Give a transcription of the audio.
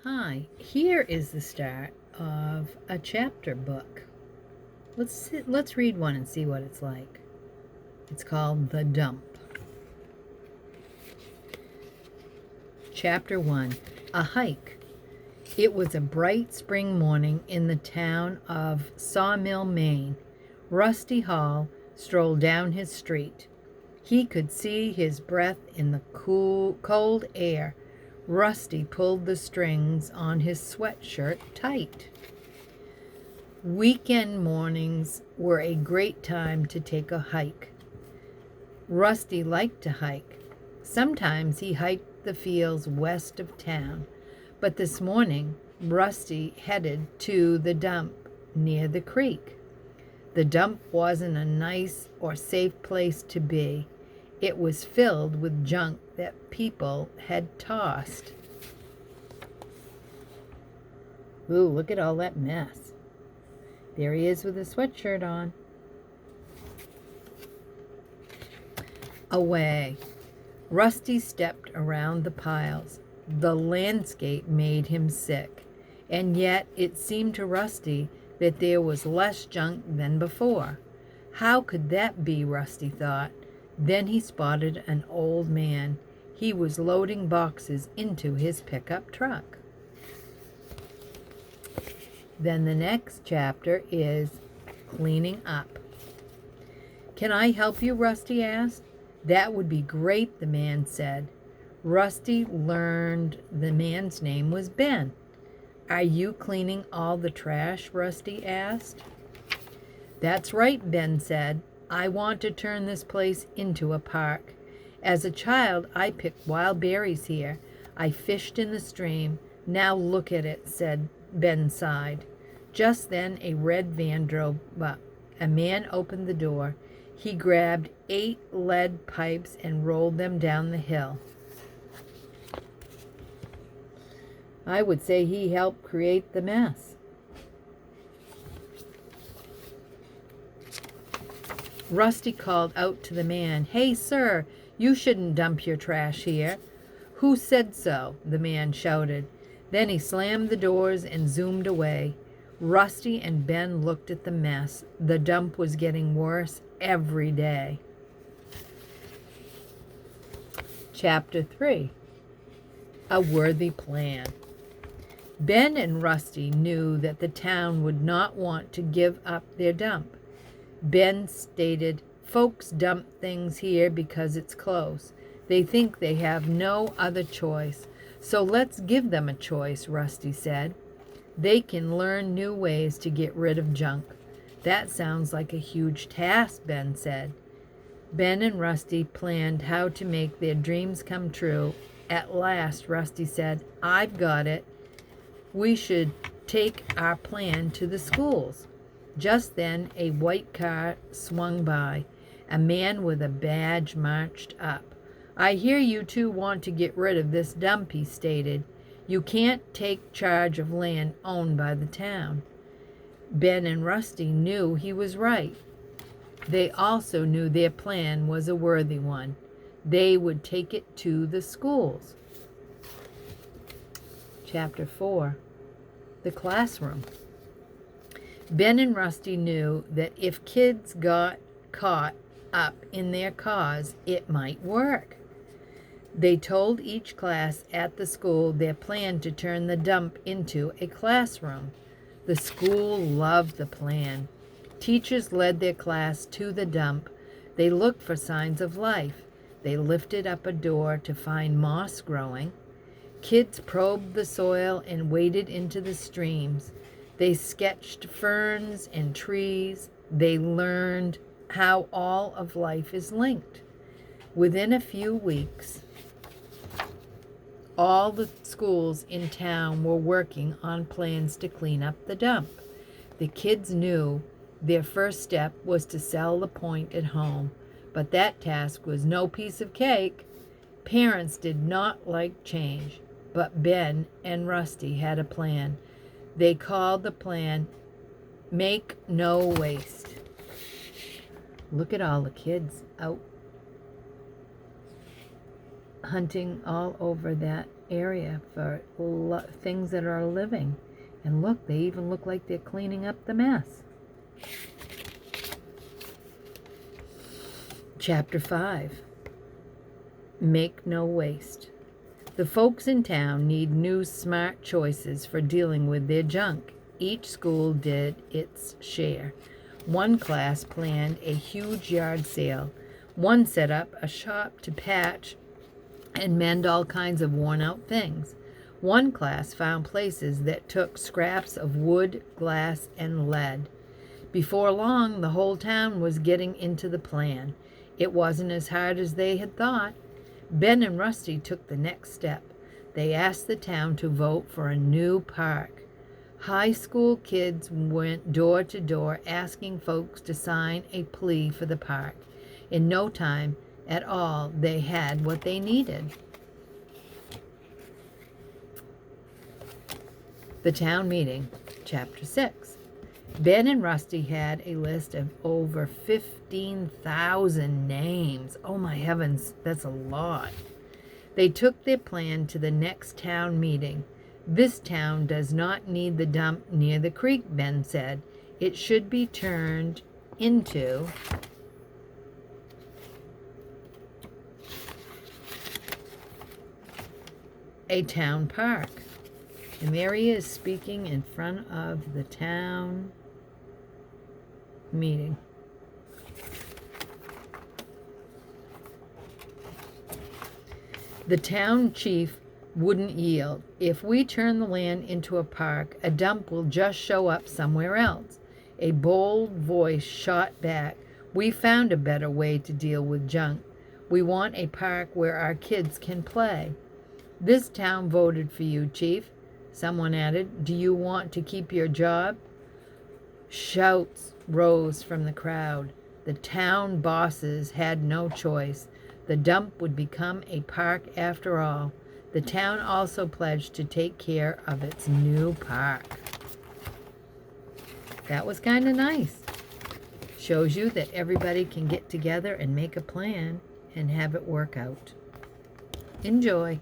Hi, here is the start of a chapter book. Let's read one and see what it's like. It's called The Dump. Chapter 1, A Hike. It was a bright spring morning in the town of Sawmill, Maine. Rusty Hall strolled down his street. He could see his breath in the cold air. Rusty pulled the strings on his sweatshirt tight. Weekend mornings were a great time to take a hike. Rusty liked to hike. Sometimes he hiked the fields west of town, but this morning Rusty headed to the dump near the creek. The dump wasn't a nice or safe place to be. It was filled with junk that people had tossed. Ooh, look at all that mess. There he is with his sweatshirt on. Away. Rusty stepped around the piles. The landscape made him sick, and yet it seemed to Rusty that there was less junk than before. How could that be, Rusty thought. Then he spotted an old man. He was loading boxes into his pickup truck. Then the next chapter is cleaning up. Can I help you, Rusty asked. That would be great, the man said. Rusty learned the man's name was Ben. Are you cleaning all the trash? Rusty asked. That's right, Ben said. I want to turn this place into a park. As a child, I picked wild berries here. I fished in the stream. Now look at it, Ben sighed. Just then a red van drove up. A man opened the door. He grabbed 8 lead pipes and rolled them down the hill. I would say he helped create the mess. Rusty called out to the man, Hey, sir, you shouldn't dump your trash here. Who said so? The man shouted. Then he slammed the doors and zoomed away. Rusty and Ben looked at the mess. The dump was getting worse every day. Chapter 3, A Worthy Plan. Ben and Rusty knew that the town would not want to give up their dump. Ben stated, Folks dump things here because it's close. They think they have no other choice. So let's give them a choice, Rusty said. They can learn new ways to get rid of junk. That sounds like a huge task, Ben said. Ben and Rusty planned how to make their dreams come true. At last, Rusty said, I've got it. We should take our plan to the schools. Just then, a white car swung by. A man with a badge marched up. I hear you two want to get rid of this dump, he stated. You can't take charge of land owned by the town. Ben and Rusty knew he was right. They also knew their plan was a worthy one. They would take it to the schools. Chapter 4, The Classroom. Ben and Rusty knew that if kids got caught up in their cause, it might work. They told each class at the school their plan to turn the dump into a classroom. The school loved the plan. Teachers led their class to the dump. They looked for signs of life. They lifted up a door to find moss growing. Kids probed the soil and waded into the streams. They sketched ferns and trees. They learned how all of life is linked. Within a few weeks, all the schools in town were working on plans to clean up the dump. The kids knew their first step was to sell the point at home, but that task was no piece of cake. Parents did not like change, but Ben and Rusty had a plan. They called the plan Make No Waste. Look at all the kids out hunting all over that area for things that are living. And look, they even look like they're cleaning up the mess. Chapter 5. Make no waste. The folks in town need new smart choices for dealing with their junk. Each school did its share. One class planned a huge yard sale. One set up a shop to patch and mend all kinds of worn-out things. One class found places that took scraps of wood, glass, and lead. Before long, the whole town was getting into the plan. It wasn't as hard as they had thought. Ben and Rusty took the next step. They asked the town to vote for a new park. High school kids went door to door asking folks to sign a plea for the park. In no time at all, they had what they needed. The town meeting, Chapter 6. Ben and Rusty had a list of over 15,000 names. Oh my heavens, that's a lot. They took their plan to the next town meeting. This town does not need the dump near the creek, Ben said. It should be turned into a town park. And there he is speaking in front of the town meeting. The town chief wouldn't yield. If we turn the land into a park, a dump will just show up somewhere else. A bold voice shot back. We found a better way to deal with junk. We want a park where our kids can play. This town voted for you, Chief. Someone added, do you want to keep your job? Shouts rose from the crowd. The town bosses had no choice. The dump would become a park after all. The town also pledged to take care of its new park. That was kind of nice. Shows you that everybody can get together and make a plan and have it work out. Enjoy.